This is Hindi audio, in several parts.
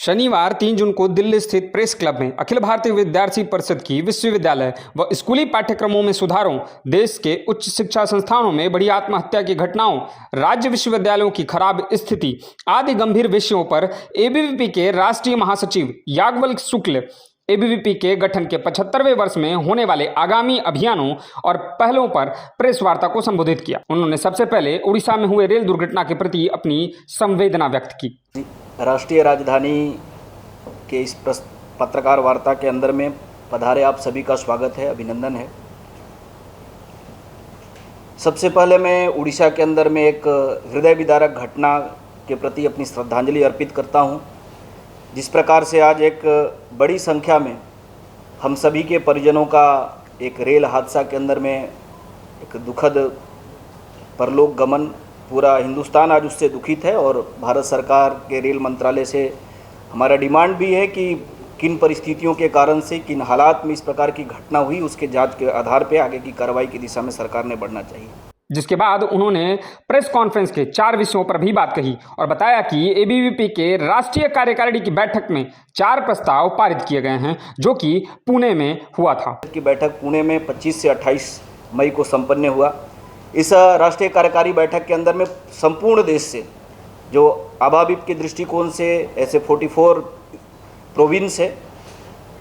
शनिवार 3 जून को दिल्ली स्थित प्रेस क्लब में अखिल भारतीय विद्यार्थी परिषद की विश्वविद्यालय व स्कूली पाठ्यक्रमों में सुधारों, देश के उच्च शिक्षा संस्थानों में बढ़ी आत्महत्या की घटनाओं, राज्य विश्वविद्यालयों की खराब स्थिति आदि गंभीर विषयों पर एबीवीपी के राष्ट्रीय महासचिव याज्ञवल्क्य शुक्ल एबीवीपी के गठन के 75वें वर्ष में होने वाले आगामी अभियानों और पहलों पर प्रेस वार्ता को संबोधित किया। उन्होंने सबसे पहले उड़ीसा में हुए रेल दुर्घटना के प्रति अपनी संवेदना व्यक्त की। राष्ट्रीय राजधानी के इस पत्रकार वार्ता के अंदर में पधारे आप सभी का स्वागत है, अभिनंदन है। सबसे पहले मैं उड़ीसा के अंदर में एक हृदय विदारक घटना के प्रति अपनी श्रद्धांजलि अर्पित करता हूं। जिस प्रकार से आज एक बड़ी संख्या में हम सभी के परिजनों का एक रेल हादसा के अंदर में एक दुखद परलोक गमन, पूरा हिंदुस्तान आज उससे दुखित है और भारत सरकार के रेल मंत्रालय से हमारा डिमांड भी है कि किन परिस्थितियों के कारण से, किन हालात में इस प्रकार की घटना हुई, उसके जांच के आधार पर आगे की कार्रवाई की दिशा में सरकार ने बढ़ना चाहिए। जिसके बाद उन्होंने प्रेस कॉन्फ्रेंस के 4 विषयों पर भी बात कही और बताया कि एबीवीपी के राष्ट्रीय कार्यकारिणी की बैठक में 4 प्रस्ताव पारित किए गए हैं, जो कि पुणे में हुआ था। की बैठक पुणे में 25 से 28 मई को संपन्न हुआ। इस राष्ट्रीय कार्यकारी बैठक के अंदर में संपूर्ण देश से, जो अभाविप के दृष्टिकोण से ऐसे 44 प्रोविंस है,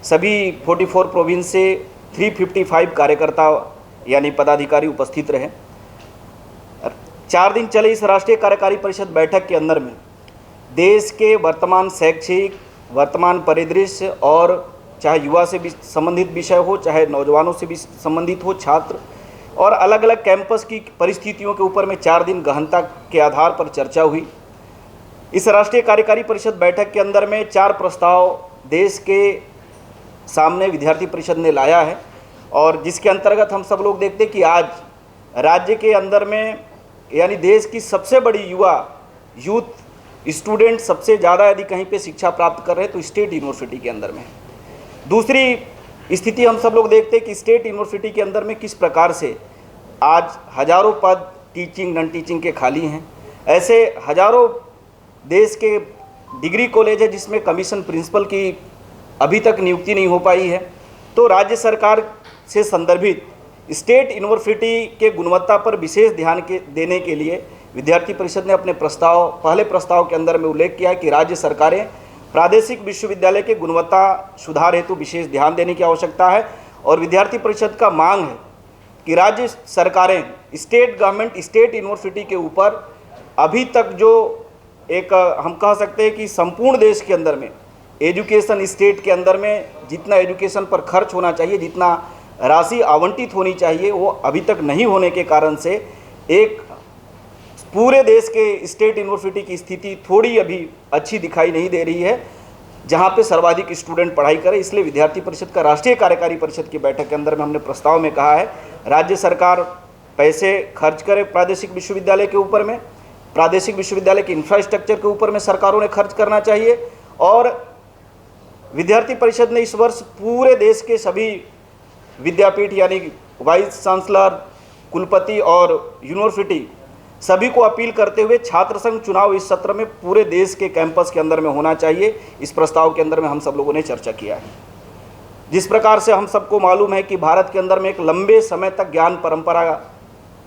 सभी 44 प्रोविंस से 355 कार्यकर्ता यानी पदाधिकारी उपस्थित रहे। 4 दिन चले इस राष्ट्रीय कार्यकारी परिषद बैठक के अंदर में देश के वर्तमान शैक्षिक वर्तमान परिदृश्य और चाहे युवा से भी संबंधित विषय हो, चाहे नौजवानों से भी संबंधित हो, छात्र और अलग अलग कैंपस की परिस्थितियों के ऊपर में 4 दिन गहनता के आधार पर चर्चा हुई। इस राष्ट्रीय कार्यकारी परिषद बैठक के अंदर में 4 प्रस्ताव देश के सामने विद्यार्थी परिषद ने लाया है और जिसके अंतर्गत हम सब लोग देखते हैं कि आज राज्य के अंदर में यानी देश की सबसे बड़ी यूथ स्टूडेंट सबसे ज़्यादा यदि कहीं पे शिक्षा प्राप्त कर रहे हैं तो स्टेट यूनिवर्सिटी के अंदर में। दूसरी स्थिति हम सब लोग देखते हैं कि स्टेट यूनिवर्सिटी के अंदर में किस प्रकार से आज हजारों पद टीचिंग नॉन टीचिंग के खाली हैं। ऐसे हजारों देश के डिग्री कॉलेज है जिसमें कमीशन प्रिंसिपल की अभी तक नियुक्ति नहीं हो पाई है। तो राज्य सरकार से संदर्भित स्टेट यूनिवर्सिटी के गुणवत्ता पर विशेष ध्यान देने के लिए विद्यार्थी परिषद ने अपने पहले प्रस्ताव के अंदर में उल्लेख किया है कि राज्य सरकारें प्रादेशिक विश्वविद्यालय के गुणवत्ता सुधार हेतु विशेष ध्यान देने की आवश्यकता है। और विद्यार्थी परिषद का मांग है कि राज्य सरकारें स्टेट गवर्नमेंट स्टेट यूनिवर्सिटी के ऊपर अभी तक जो एक हम कह सकते हैं कि संपूर्ण देश के अंदर में एजुकेशन स्टेट के अंदर में जितना एजुकेशन पर खर्च होना चाहिए, जितना राशि आवंटित होनी चाहिए, वो अभी तक नहीं होने के कारण से एक पूरे देश के स्टेट यूनिवर्सिटी की स्थिति थोड़ी अभी अच्छी दिखाई नहीं दे रही है, जहां पे सर्वाधिक स्टूडेंट पढ़ाई करें। इसलिए विद्यार्थी परिषद का राष्ट्रीय कार्यकारी परिषद की बैठक के अंदर में हमने प्रस्ताव में कहा है राज्य सरकार पैसे खर्च करे प्रादेशिक विश्वविद्यालय के ऊपर में, प्रादेशिक विश्वविद्यालय के इंफ्रास्ट्रक्चर के ऊपर में सरकारों ने खर्च करना चाहिए। और विद्यार्थी परिषद ने इस वर्ष पूरे देश के सभी विद्यापीठ यानी वाइस चांसलर, कुलपति और यूनिवर्सिटी सभी को अपील करते हुए छात्र संघ चुनाव इस सत्र में पूरे देश के कैंपस के अंदर में होना चाहिए। इस प्रस्ताव के अंदर में हम सब लोगों ने चर्चा किया है। जिस प्रकार से हम सबको मालूम है कि भारत के अंदर में एक लंबे समय तक ज्ञान परंपरा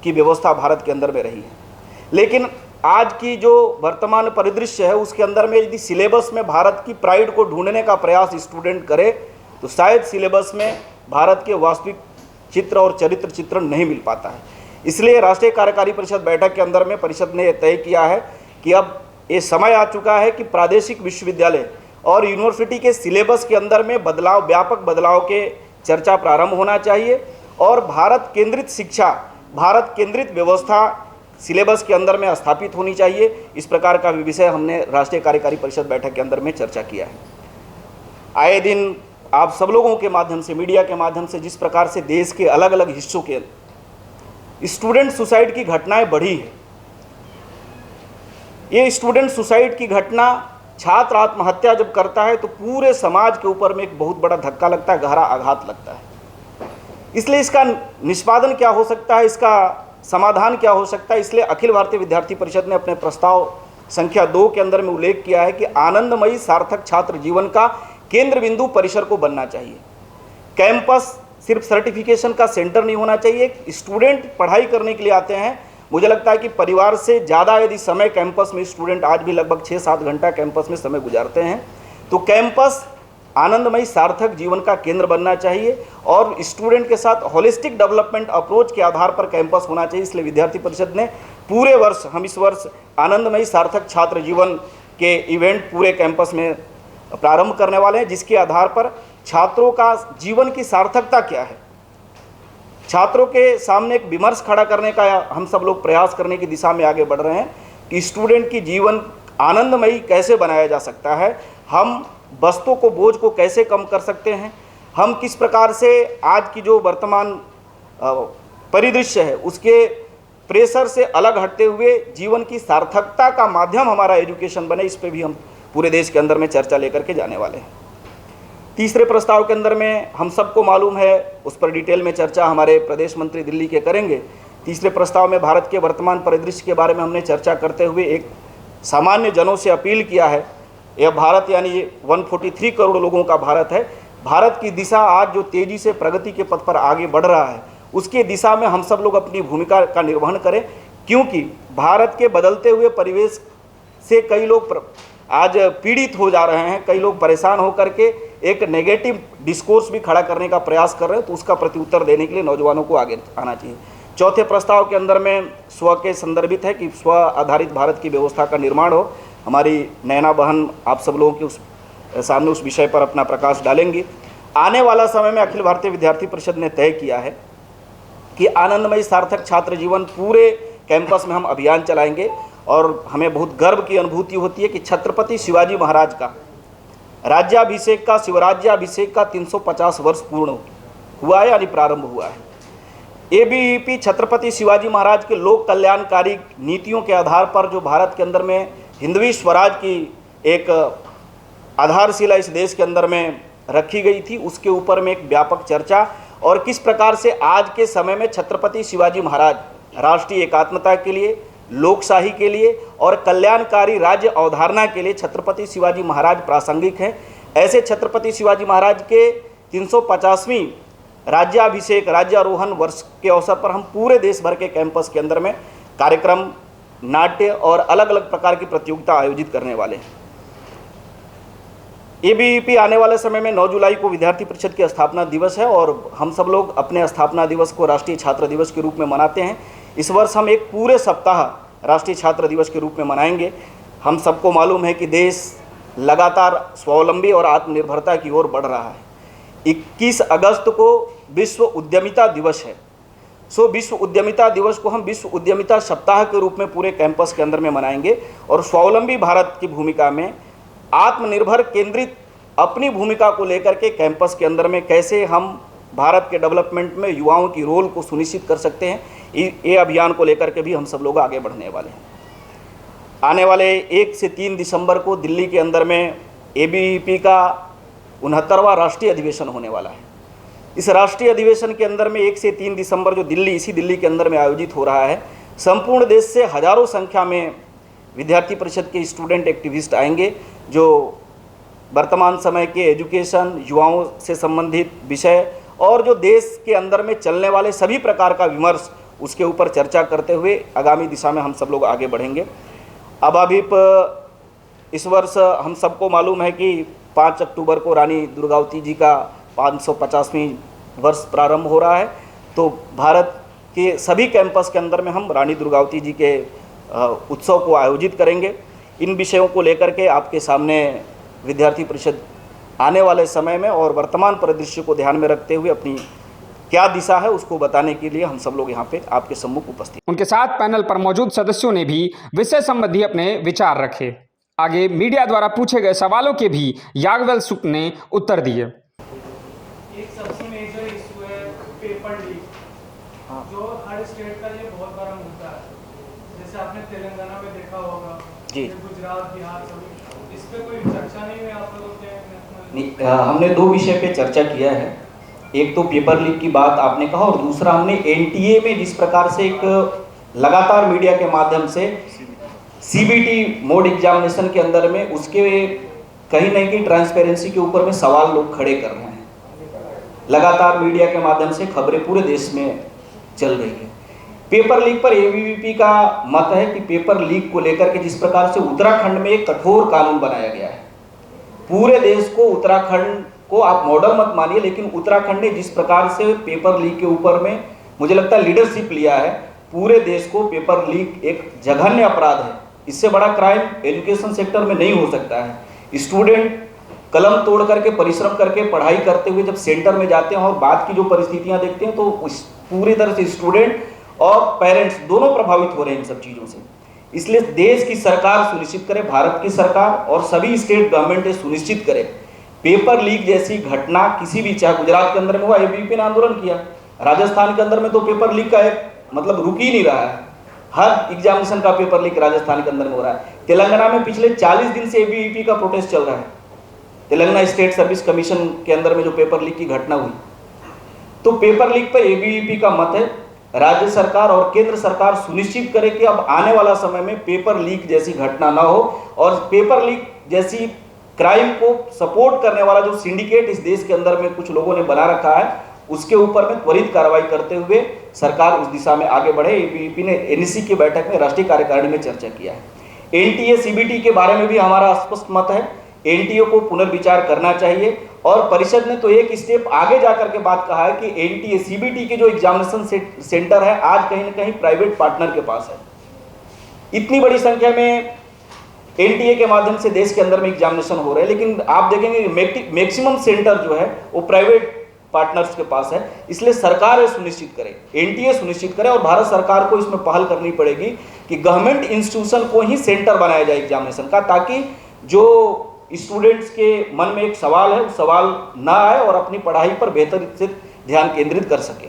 की व्यवस्था भारत के अंदर में रही है, लेकिन आज की जो वर्तमान परिदृश्य है उसके अंदर में यदि सिलेबस में भारत की प्राइड को ढूंढने का प्रयास स्टूडेंट करे तो शायद सिलेबस में भारत के वास्तविक चित्र और चरित्र चित्रण नहीं मिल पाता है। इसलिए राष्ट्रीय कार्यकारी परिषद बैठक के अंदर में परिषद ने तय किया है कि अब ये समय आ चुका है कि प्रादेशिक विश्वविद्यालय और यूनिवर्सिटी के सिलेबस के अंदर में बदलाव, व्यापक बदलाव के चर्चा प्रारंभ होना चाहिए और भारत केंद्रित शिक्षा, भारत केंद्रित व्यवस्था सिलेबस के अंदर में स्थापित होनी चाहिए। इस प्रकार का विषय हमने राष्ट्रीय कार्यकारी परिषद बैठक के अंदर में चर्चा किया है। आए दिन आप सब लोगों के माध्यम से, मीडिया के माध्यम से जिस प्रकार से देश के अलग अलग हिस्सों के स्टूडेंट सुसाइड की घटनाएं बढ़ी है, ये स्टूडेंट सुसाइड की घटना, छात्र आत्महत्या जब करता है तो पूरे समाज के ऊपर में एक बहुत बड़ा धक्का लगता है, गहरा आघात लगता है। इसलिए इसका निष्पादन क्या हो सकता है, इसका समाधान क्या हो सकता है, इसलिए अखिल भारतीय विद्यार्थी परिषद ने अपने प्रस्ताव संख्या 2 के अंदर में उल्लेख किया है कि आनंदमयी सार्थक छात्र जीवन का केंद्र बिंदु परिसर को बनना चाहिए। कैंपस सिर्फ सर्टिफिकेशन का सेंटर नहीं होना चाहिए। स्टूडेंट पढ़ाई करने के लिए आते हैं, मुझे लगता है कि परिवार से ज़्यादा यदि समय कैंपस में स्टूडेंट आज भी लगभग 6-7 घंटा कैंपस में समय गुजारते हैं, तो कैंपस आनंदमयी सार्थक जीवन का केंद्र बनना चाहिए और स्टूडेंट के साथ होलिस्टिक डेवलपमेंट अप्रोच के आधार पर कैंपस होना चाहिए। इसलिए विद्यार्थी परिषद ने पूरे वर्ष, हम इस वर्ष आनंदमयी सार्थक छात्र जीवन के इवेंट पूरे कैंपस में प्रारंभ करने वाले हैं, जिसके आधार पर छात्रों का जीवन की सार्थकता क्या है, छात्रों के सामने एक विमर्श खड़ा करने का हम सब लोग प्रयास करने की दिशा में आगे बढ़ रहे हैं कि स्टूडेंट की जीवन आनंदमयी कैसे बनाया जा सकता है, हम वस्तुओं को बोझ को कैसे कम कर सकते हैं, हम किस प्रकार से आज की जो वर्तमान परिदृश्य है उसके प्रेशर से अलग हटते हुए जीवन की सार्थकता का माध्यम हमारा एजुकेशन बने, इस पे भी हम पूरे देश के अंदर में चर्चा लेकर के जाने वाले हैं। तीसरे प्रस्ताव के अंदर में हम सबको मालूम है, उस पर डिटेल में चर्चा हमारे प्रदेश मंत्री दिल्ली के करेंगे। तीसरे प्रस्ताव में भारत के वर्तमान परिदृश्य के बारे में हमने चर्चा करते हुए एक सामान्य जनों से अपील किया है। यह भारत यानी ये 143 करोड़ लोगों का भारत है। भारत की दिशा आज जो तेज़ी से प्रगति के पथ पर आगे बढ़ रहा है, उसके दिशा में हम सब लोग अपनी भूमिका का निर्वहन करें, क्योंकि भारत के बदलते हुए परिवेश से कई लोग आज पीड़ित हो जा रहे हैं, कई लोग परेशान होकर के एक नेगेटिव डिस्कोर्स भी खड़ा करने का प्रयास कर रहे हैं, तो उसका प्रत्युत्तर देने के लिए नौजवानों को आगे आना चाहिए। चौथे प्रस्ताव के अंदर में स्व के संदर्भित है कि स्व आधारित भारत की व्यवस्था का निर्माण हो। हमारी नैना बहन आप सब लोगों के उस सामने उस विषय पर अपना प्रकाश डालेंगी। आने वाला समय में अखिल भारतीय विद्यार्थी परिषद ने तय किया है कि आनंदमयी सार्थक छात्र जीवन पूरे कैंपस में हम अभियान चलाएंगे और हमें बहुत गर्व की अनुभूति होती है कि छत्रपति शिवाजी महाराज का राज्याभिषेक का शिवराज्याभिषेक का 350 वर्ष पूर्ण हुआ है, यानी प्रारंभ हुआ है। एबीवीपी छत्रपति शिवाजी महाराज के लोक कल्याणकारी नीतियों के आधार पर जो भारत के अंदर में हिंदवी स्वराज की एक आधारशिला इस देश के अंदर में रखी गई थी, उसके ऊपर में एक व्यापक चर्चा और किस प्रकार से आज के समय में छत्रपति शिवाजी महाराज राष्ट्रीय एकात्मता के लिए, लोकशाही के लिए और कल्याणकारी राज्य अवधारणा के लिए छत्रपति शिवाजी महाराज प्रासंगिक हैं। ऐसे छत्रपति शिवाजी महाराज के 350वीं राज्याभिषेक राज्यारोहण वर्ष के अवसर पर हम पूरे देश भर के कैंपस के अंदर में कार्यक्रम, नाट्य और अलग अलग प्रकार की प्रतियोगिता आयोजित करने वाले हैं। एबीवीपी आने वाले समय में 9 जुलाई को विद्यार्थी परिषद की स्थापना दिवस है और हम सब लोग अपने स्थापना दिवस को राष्ट्रीय छात्र दिवस के रूप में मनाते हैं। इस वर्ष हम एक पूरे सप्ताह राष्ट्रीय छात्र दिवस के रूप में मनाएंगे। हम सबको मालूम है कि देश लगातार स्वावलंबी और आत्मनिर्भरता की ओर बढ़ रहा है। 21 अगस्त को विश्व उद्यमिता दिवस है। विश्व उद्यमिता दिवस को हम विश्व उद्यमिता सप्ताह के रूप में पूरे कैंपस के अंदर में मनाएंगे और स्वावलंबी भारत की भूमिका में आत्मनिर्भर केंद्रित अपनी भूमिका को लेकर के कैंपस के अंदर में कैसे हम भारत के डेवलपमेंट में युवाओं की रोल को सुनिश्चित कर सकते हैं, ये अभियान को लेकर के भी हम सब लोग आगे बढ़ने वाले हैं। आने वाले 1 से 3 दिसंबर को दिल्ली के अंदर में एबीवीपी का 69वां राष्ट्रीय अधिवेशन होने वाला है। इस राष्ट्रीय अधिवेशन के अंदर में 1 से 3 दिसंबर जो इसी दिल्ली के अंदर में आयोजित हो रहा है, संपूर्ण देश से हजारों संख्या में विद्यार्थी परिषद के स्टूडेंट एक्टिविस्ट आएंगे जो वर्तमान समय के एजुकेशन, युवाओं से संबंधित विषय और जो देश के अंदर में चलने वाले सभी प्रकार का विमर्श, उसके ऊपर चर्चा करते हुए आगामी दिशा में हम सब लोग आगे बढ़ेंगे। अभी इस वर्ष हम सबको मालूम है कि 5 अक्टूबर को रानी दुर्गावती जी का 550वीं वर्ष प्रारंभ हो रहा है, तो भारत के सभी कैंपस के अंदर में हम रानी दुर्गावती जी के उत्सव को आयोजित करेंगे। इन विषयों को लेकर के आपके सामने विद्यार्थी परिषद आने वाले समय में और वर्तमान परिदृश्य को ध्यान में रखते हुए अपनी क्या दिशा है उसको बताने के लिए हम सब लोग यहाँ पे आपके सम्मुख उपस्थित। उनके साथ पैनल पर मौजूद सदस्यों ने भी विषय संबंधी अपने विचार रखे। आगे मीडिया द्वारा पूछे गए सवालों के भी याज्ञवल्क्य शुक्ल ने उत्तर दिए। एक सबसे मेजर इशू है पेपर लीक, जो हर स्टेट का ये बहुत बड़ा मुद्दा है। जैसे आपने तेलंगाना में देखा होगा, गुजरात, बिहार, सभी इस पे कोई चर्चा नहीं हुई आप लोगों के? हमने 2 विषय पे चर्चा किया है। एक तो पेपर लीक की बात आपने कहा और दूसरा हमने एनटीए में जिस प्रकार से एक लगातार मीडिया के माध्यम से सीबीटी मोड एग्जामिनेशन के अंदर में उसके कहीं ना कहीं ट्रांसपेरेंसी के ऊपर में सवाल लोग खड़े कर रहे हैं। लगातार मीडिया के माध्यम से खबरें पूरे देश में चल रही है। पेपर लीक पर एबीवीपी का मत है कि पेपर लीक को लेकर के जिस प्रकार से उत्तराखंड में एक कठोर कानून बनाया गया है, पूरे देश को, उत्तराखंड को आप मॉडल मत मानिए, लेकिन उत्तराखंड ने जिस प्रकार से पेपर लीक के ऊपर में मुझे लगता है लीडरशिप लिया है, पूरे देश को पेपर लीक एक जघन्य अपराध है। इससे बड़ा क्राइम एजुकेशन सेक्टर में नहीं हो सकता है। स्टूडेंट कलम तोड़ करके, परिश्रम करके, पढ़ाई करते हुए जब सेंटर में जाते हैं और बाद की जो परिस्थितियां देखते हैं, तो पूरी तरह से स्टूडेंट और पेरेंट्स दोनों प्रभावित हो रहे हैं इन सब चीज़ों से। इसलिए देश की सरकार सुनिश्चित करे, भारत की सरकार और सभी स्टेट गवर्नमेंट सुनिश्चित करे, पेपर लीक जैसी घटना किसी भी, चाहे गुजरात के अंदर में हुआ, एबीवीपी ने आंदोलन किया, राजस्थान के अंदर में तो पेपर लीक का एक मतलब रुक ही नहीं रहा है, हर एग्जामिनेशन का पेपर लीक राजस्थान के अंदर में हो रहा है। तेलंगाना में पिछले 40 दिन से एबीवीपी का प्रोटेस्ट चल रहा है, तेलंगाना स्टेट सर्विस कमीशन के अंदर में जो पेपर लीक की घटना हुई। तो पेपर लीक पर एबीवीपी का मत है, राज्य सरकार और केंद्र सरकार सुनिश्चित करे कि अब आने वाला समय में पेपर लीक जैसी घटना ना हो, और पेपर लीक जैसी क्राइम को सपोर्ट करने वाला जो सिंडिकेट इस देश के अंदर में कुछ लोगों ने बना रखा है, उसके ऊपर में त्वरित कार्रवाई करते हुए सरकार उस दिशा में आगे बढ़े। एबीवीपी ने एनईसी की बैठक में, राष्ट्रीय कार्यकारिणी में चर्चा किया है। एनटीए सीबीटी के बारे में भी हमारा स्पष्ट मत है, एनटीए को पुनर्विचार करना चाहिए, और परिषद ने तो एक स्टेप आगे जाकर के बात कहा है कि एनटीए सीबीटी के जो एग्जामिनेशन सेंटर है आज कहीं ना कहीं प्राइवेट पार्टनर के पास है। इतनी बड़ी संख्या में एनटीए के माध्यम से देश के अंदर में एग्जामिनेशन हो रहे हैं, लेकिन आप देखेंगे मैक्सिमम सेंटर जो है वो प्राइवेट पार्टनर्स के पास है। इसलिए सरकार ये सुनिश्चित करे, एनटीए सुनिश्चित करे, और भारत सरकार को इसमें पहल करनी पड़ेगी कि गवर्नमेंट इंस्टीट्यूशन को ही सेंटर बनाया जाए एग्जामिनेशन का, ताकि जो स्टूडेंट्स के मन में एक सवाल है, वो सवाल ना आए और अपनी पढ़ाई पर बेहतर से ध्यान केंद्रित कर सके।